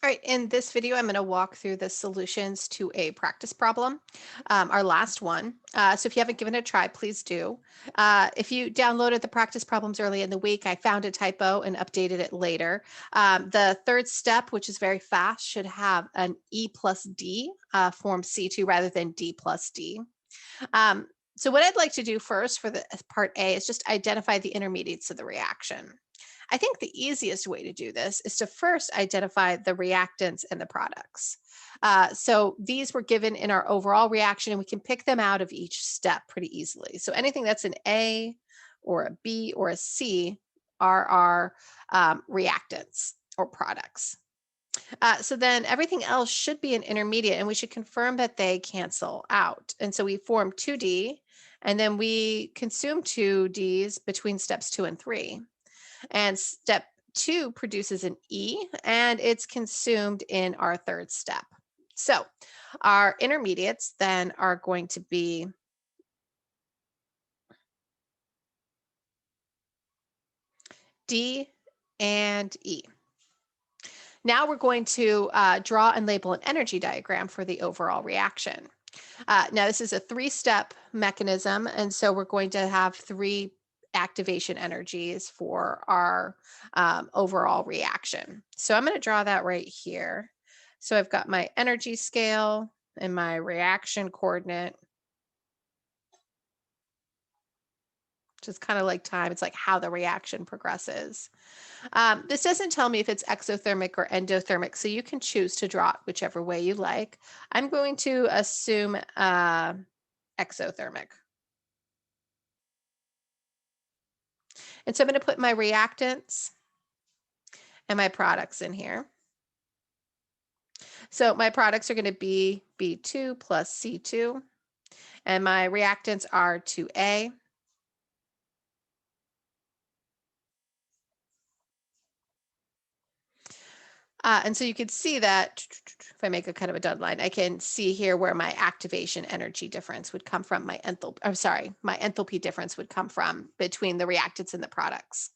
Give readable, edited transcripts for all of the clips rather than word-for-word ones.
All right, in this video, I'm going to walk through the solutions to a practice problem, our last one. So if you haven't given it a try, please do. If you downloaded the practice problems early in the week, I found a typo and updated it later. The third step, which is very fast, should have an E plus D form C2 rather than D plus D. So what I'd like to do first for the part A is just identify the intermediates of the reaction. I think the easiest way to do this is to first identify the reactants and the products. So these were given in our overall reaction, and we can pick them out of each step pretty easily. So anything that's an A or a B or a C are our reactants or products. So then everything else should be an intermediate, and we should confirm that they cancel out. And so we form 2D, and then we consume 2Ds between steps 2 and 3. And step 2 produces an E, and it's consumed in our third step. So our intermediates then are going to be D and E. Now we're going to draw and label an energy diagram for the overall reaction. Now this is a 3-step mechanism, and so we're going to have 3 activation energies for our overall reaction. So I'm going to draw that right here. So I've got my energy scale and my reaction coordinate, which is kind of like time. It's like how the reaction progresses. This doesn't tell me if it's exothermic or endothermic, so you can choose to draw it whichever way you like. I'm going to assume exothermic. And so I'm going to put my reactants and my products in here. So my products are going to be B2 plus C2, and my reactants are 2A. And so you can see that if I make a kind of a dotted line, I can see here where my activation energy difference would come from, my enthalpy difference would come from between the reactants and the products.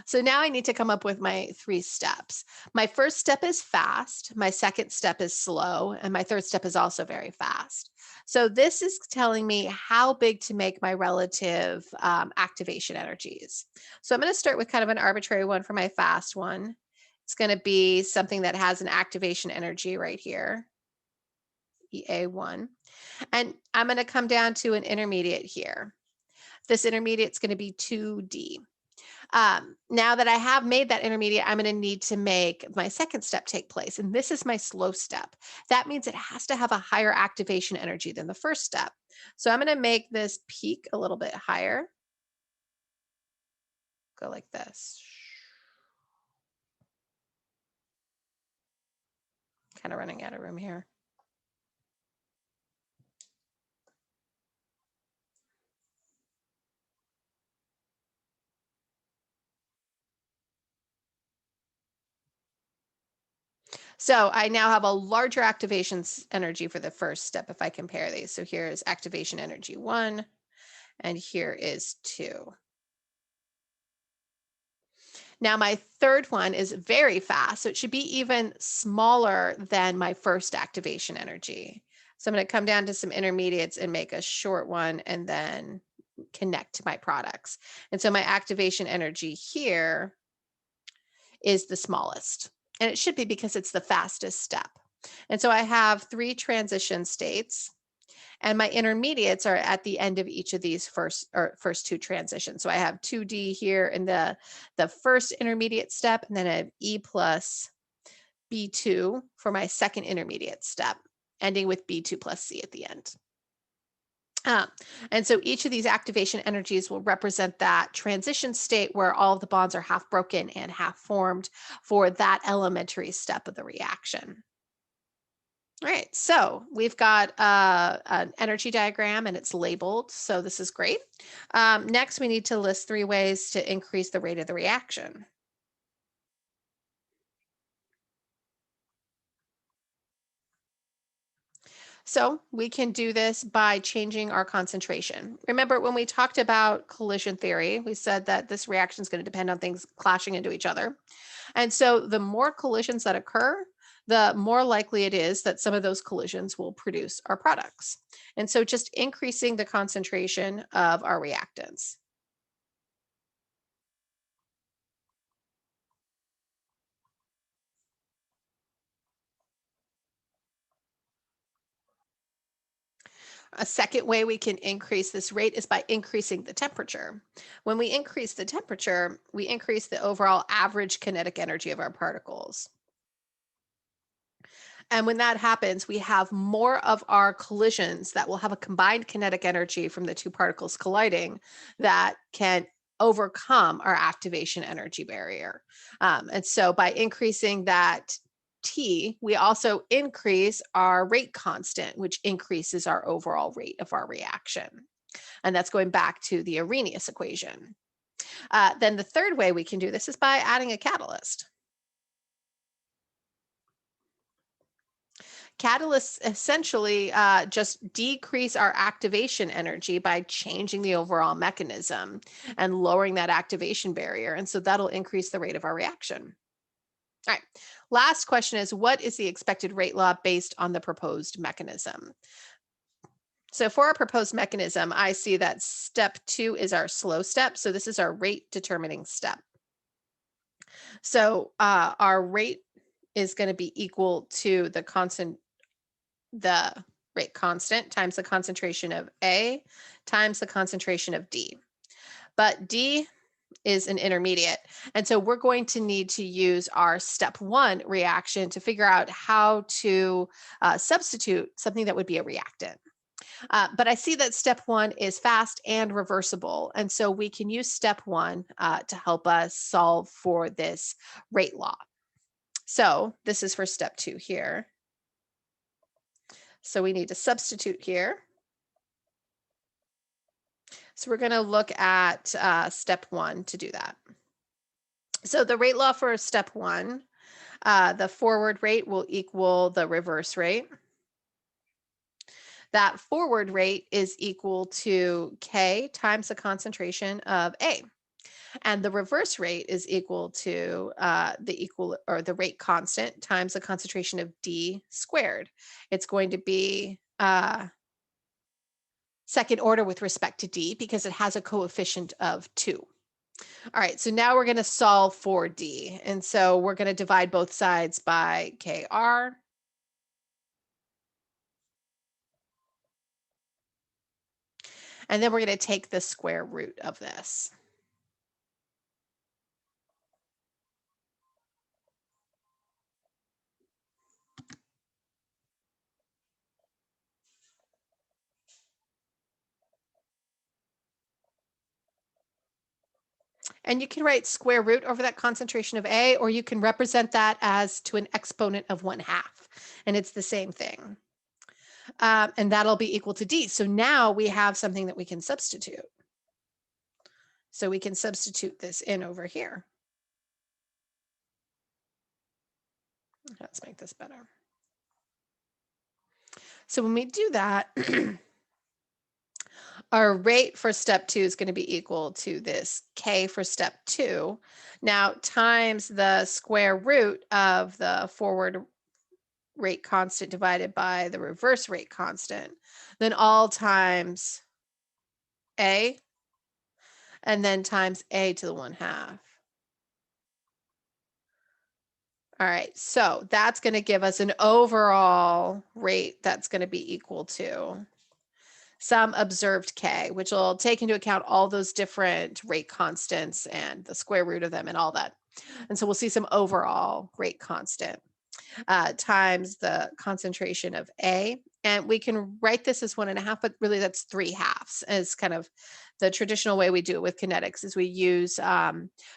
So now I need to come up with my 3 steps. My first step is fast, my second step is slow, and my third step is also very fast. So this is telling me how big to make my relative activation energies. So I'm going to start with kind of an arbitrary one for my fast one. It's going to be something that has an activation energy right here, EA1. And I'm going to come down to an intermediate here. This intermediate is going to be 2D. Now that I have made that intermediate, I'm going to need to make my second step take place. And this is my slow step. That means it has to have a higher activation energy than the first step. So I'm going to make this peak a little bit higher. Go like this. Kind of running out of room here. So I now have a larger activation energy for the first step if I compare these. So here's activation energy 1, and here is 2. Now my third one is very fast, so it should be even smaller than my first activation energy. So I'm going to come down to some intermediates and make a short one and then connect to my products. And so my activation energy here is the smallest. And it should be because it's the fastest step. And so I have 3 transition states, and my intermediates are at the end of each of these first 2 transitions. So I have 2D here in the first intermediate step, and then I have E plus B2 for my second intermediate step, ending with B2 plus C at the end. And so each of these activation energies will represent that transition state where all of the bonds are half broken and half formed for that elementary step of the reaction. All right, so we've got an energy diagram and it's labeled, so this is great. Next, we need to list 3 ways to increase the rate of the reaction. So we can do this by changing our concentration. Remember, when we talked about collision theory, we said that this reaction is going to depend on things clashing into each other. And so the more collisions that occur, the more likely it is that some of those collisions will produce our products. And so just increasing the concentration of our reactants. A second way we can increase this rate is by increasing the temperature. When we increase the temperature, we increase the overall average kinetic energy of our particles. And when that happens, we have more of our collisions that will have a combined kinetic energy from the two particles colliding that can overcome our activation energy barrier. And so by increasing that T, we also increase our rate constant, which increases our overall rate of our reaction. And that's going back to the Arrhenius equation. Then the third way we can do this is by adding a catalyst. Catalysts essentially just decrease our activation energy by changing the overall mechanism and lowering that activation barrier. And so that'll increase the rate of our reaction. All right. Last question is, what is the expected rate law based on the proposed mechanism? So for our proposed mechanism, I see that step 2 is our slow step. So this is our rate determining step. So our rate is going to be equal to the rate constant times the concentration of A times the concentration of D. But D is an intermediate. And so we're going to need to use our step 1 reaction to figure out how to substitute something that would be a reactant. But I see that step 1 is fast and reversible. And so we can use step 1 to help us solve for this rate law. So this is for step 2 here. So we need to substitute here. So we're going to look at step 1 to do that. So the rate law for step 1, the forward rate will equal the reverse rate. That forward rate is equal to K times the concentration of A. And the reverse rate is equal to the rate constant times the concentration of D squared. It's going to be second order with respect to D because it has a coefficient of 2. All right, so now we're going to solve for D. And so we're going to divide both sides by KR. And then we're going to take the square root of this. And you can write square root over that concentration of A, or you can represent that as to an exponent of 1/2. And it's the same thing. And that'll be equal to D. So now we have something that we can substitute. So we can substitute this in over here. Let's make this better. So when we do that, our rate for step 2 is going to be equal to this K for step 2. Now times the square root of the forward rate constant divided by the reverse rate constant, then all times A, and then times A to the 1/2. All right, so that's going to give us an overall rate that's going to be equal to some observed K, which will take into account all those different rate constants and the square root of them and all that. And so we'll see some overall rate constant times the concentration of A. And we can write this as 1/2, but really that's 3/2 as kind of the traditional way we do it with kinetics is we use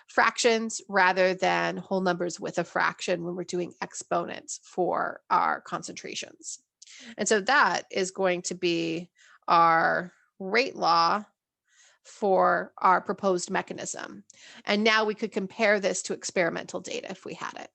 fractions rather than whole numbers with a fraction when we're doing exponents for our concentrations. And so that is going to be our rate law for our proposed mechanism. And now we could compare this to experimental data if we had it.